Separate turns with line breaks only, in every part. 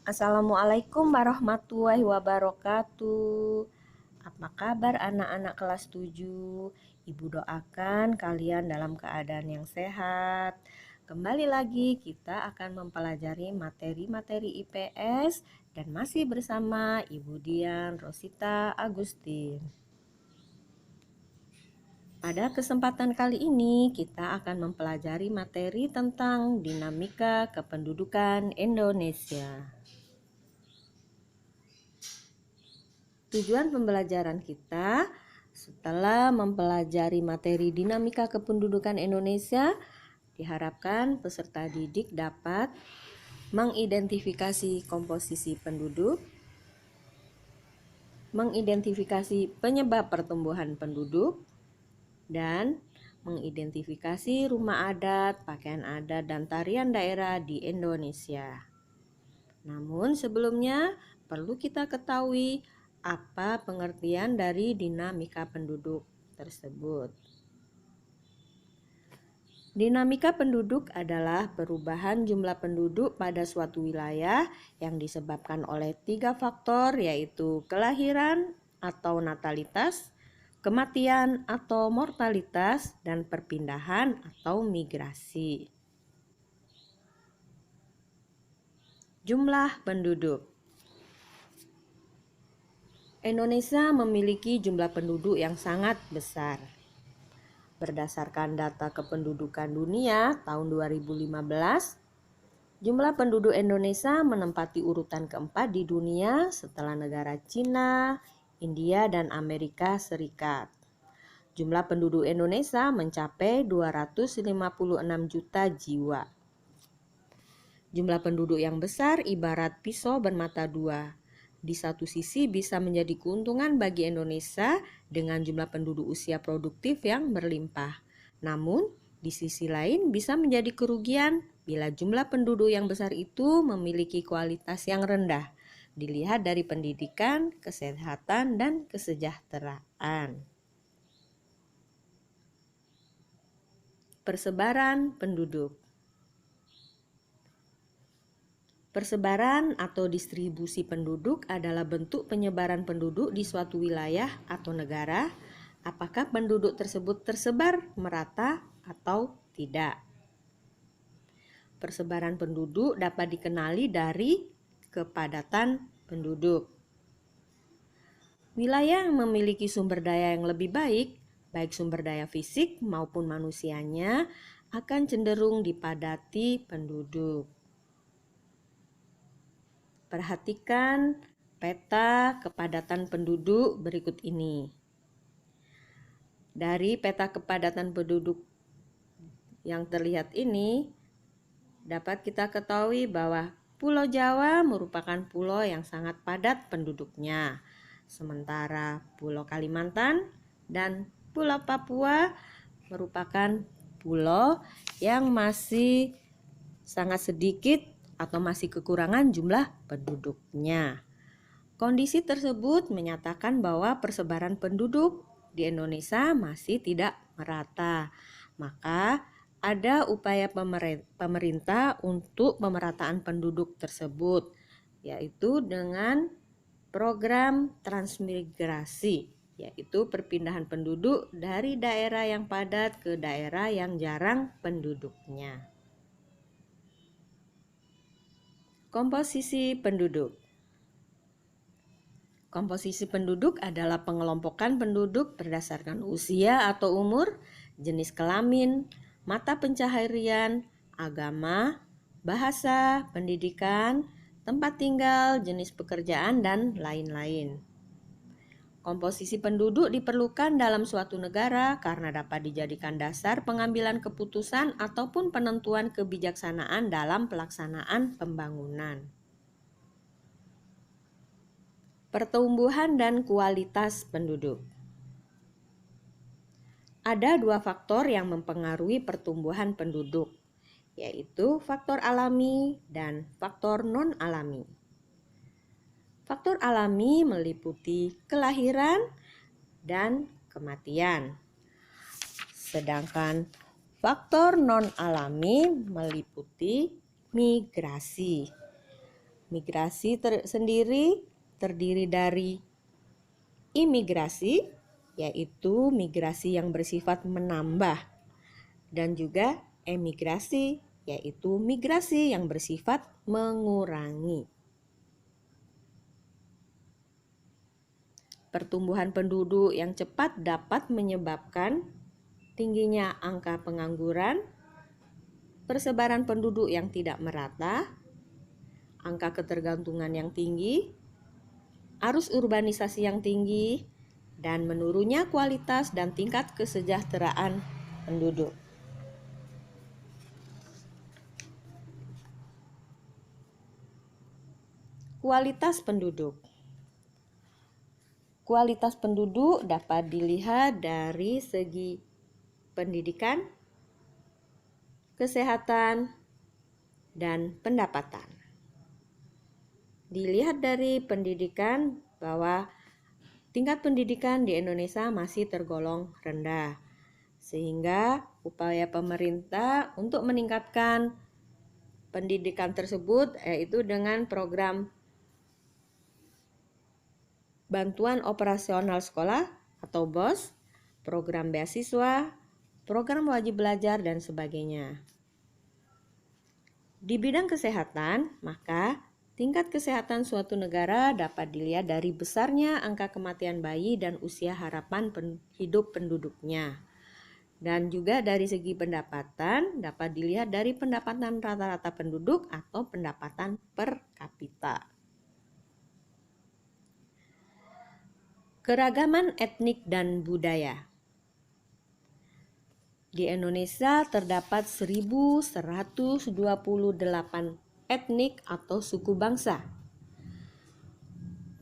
Assalamualaikum warahmatullahi wabarakatuh. Apa kabar anak-anak kelas 7? Ibu doakan kalian dalam keadaan yang sehat. Kembali lagi kita akan mempelajari materi-materi IPS dan masih bersama Ibu Dian Rosita Agustin. Pada kesempatan kali ini kita akan mempelajari materi tentang dinamika kependudukan Indonesia. Tujuan pembelajaran kita setelah mempelajari materi dinamika kependudukan Indonesia, diharapkan peserta didik dapat mengidentifikasi komposisi penduduk, mengidentifikasi penyebab pertumbuhan penduduk, dan mengidentifikasi rumah adat, pakaian adat, dan tarian daerah di Indonesia. Namun sebelumnya perlu kita ketahui apa pengertian dari dinamika penduduk tersebut. Dinamika penduduk adalah perubahan jumlah penduduk pada suatu wilayah yang disebabkan oleh 3 faktor, yaitu kelahiran atau natalitas, kematian atau mortalitas, dan perpindahan atau migrasi. Jumlah penduduk. Indonesia memiliki jumlah penduduk yang sangat besar. Berdasarkan data kependudukan dunia tahun 2015, jumlah penduduk Indonesia menempati urutan keempat di dunia setelah negara Cina, India, dan Amerika Serikat. Jumlah penduduk Indonesia mencapai 256 juta jiwa. Jumlah penduduk yang besar ibarat pisau bermata dua. Di satu sisi bisa menjadi keuntungan bagi Indonesia dengan jumlah penduduk usia produktif yang berlimpah. Namun, di sisi lain bisa menjadi kerugian bila jumlah penduduk yang besar itu memiliki kualitas yang rendah, dilihat dari pendidikan, kesehatan, dan kesejahteraan. Persebaran penduduk. Persebaran atau distribusi penduduk adalah bentuk penyebaran penduduk di suatu wilayah atau negara, apakah penduduk tersebut tersebar merata atau tidak. Persebaran penduduk dapat dikenali dari kepadatan penduduk. Wilayah yang memiliki sumber daya yang lebih baik, baik sumber daya fisik maupun manusianya, akan cenderung dipadati penduduk. Perhatikan peta kepadatan penduduk berikut ini. Dari peta kepadatan penduduk yang terlihat ini, dapat kita ketahui bahwa Pulau Jawa merupakan pulau yang sangat padat penduduknya. Sementara Pulau Kalimantan dan Pulau Papua merupakan pulau yang masih sangat sedikit atau masih kekurangan jumlah penduduknya. Kondisi tersebut menyatakan bahwa persebaran penduduk di Indonesia masih tidak merata. Maka ada upaya pemerintah untuk pemerataan penduduk tersebut, yaitu dengan program transmigrasi, yaitu perpindahan penduduk dari daerah yang padat ke daerah yang jarang penduduknya. Komposisi penduduk. Komposisi penduduk adalah pengelompokan penduduk berdasarkan usia atau umur, jenis kelamin, mata pencaharian, agama, bahasa, pendidikan, tempat tinggal, jenis pekerjaan, dan lain-lain. Komposisi penduduk diperlukan dalam suatu negara karena dapat dijadikan dasar pengambilan keputusan ataupun penentuan kebijaksanaan dalam pelaksanaan pembangunan. Pertumbuhan dan kualitas penduduk. Ada 2 faktor yang mempengaruhi pertumbuhan penduduk, yaitu faktor alami dan faktor non-alami. Faktor alami meliputi kelahiran dan kematian. Sedangkan faktor non-alami meliputi migrasi. Migrasi sendiri terdiri dari imigrasi, yaitu migrasi yang bersifat menambah, dan juga emigrasi, yaitu migrasi yang bersifat mengurangi. Pertumbuhan penduduk yang cepat dapat menyebabkan tingginya angka pengangguran, persebaran penduduk yang tidak merata, angka ketergantungan yang tinggi, arus urbanisasi yang tinggi, dan menurunnya kualitas dan tingkat kesejahteraan penduduk. Kualitas penduduk. Kualitas penduduk dapat dilihat dari segi pendidikan, kesehatan, dan pendapatan. Dilihat dari pendidikan bahwa tingkat pendidikan di Indonesia masih tergolong rendah, sehingga upaya pemerintah untuk meningkatkan pendidikan tersebut yaitu dengan program Bantuan Operasional Sekolah atau BOS, program beasiswa, program wajib belajar, dan sebagainya. Di bidang kesehatan, maka tingkat kesehatan suatu negara dapat dilihat dari besarnya angka kematian bayi dan usia harapan hidup penduduknya. Dan juga dari segi pendapatan dapat dilihat dari pendapatan rata-rata penduduk atau pendapatan per kapita. Keragaman etnik dan budaya. Di Indonesia terdapat 1.128 etnik atau suku bangsa.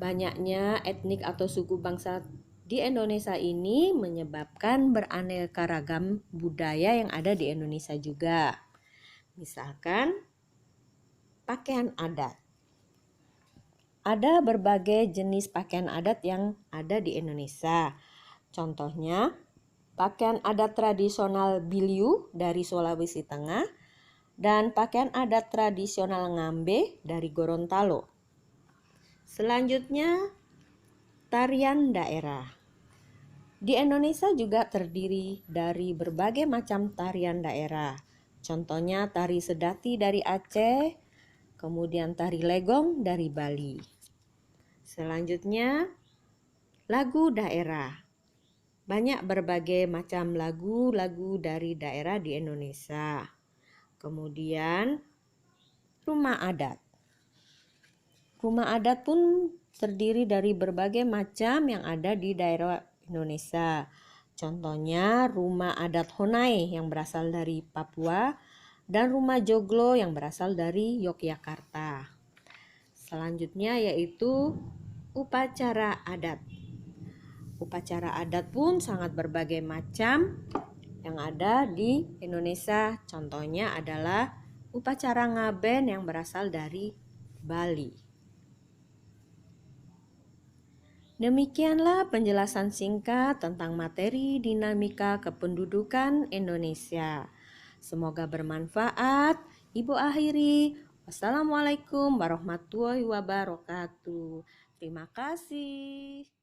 Banyaknya etnik atau suku bangsa di Indonesia ini menyebabkan beraneka ragam budaya yang ada di Indonesia juga. Misalkan pakaian adat. Ada berbagai jenis pakaian adat yang ada di Indonesia. Contohnya, pakaian adat tradisional Biliu dari Sulawesi Tengah dan pakaian adat tradisional Ngambe dari Gorontalo. Selanjutnya, tarian daerah. Di Indonesia juga terdiri dari berbagai macam tarian daerah. Contohnya tari sedati dari Aceh, kemudian tari legong dari Bali. Selanjutnya, lagu daerah. Banyak berbagai macam lagu-lagu dari daerah di Indonesia. Kemudian, rumah adat. Rumah adat pun terdiri dari berbagai macam yang ada di daerah Indonesia. Contohnya, rumah adat Honai yang berasal dari Papua dan rumah joglo yang berasal dari Yogyakarta. Selanjutnya yaitu upacara adat. Upacara adat pun sangat berbagai macam yang ada di Indonesia. Contohnya adalah upacara ngaben yang berasal dari Bali. Demikianlah penjelasan singkat tentang materi dinamika kependudukan Indonesia. Semoga bermanfaat. Ibu akhiri. Wassalamualaikum warahmatullahi wabarakatuh. Terima kasih.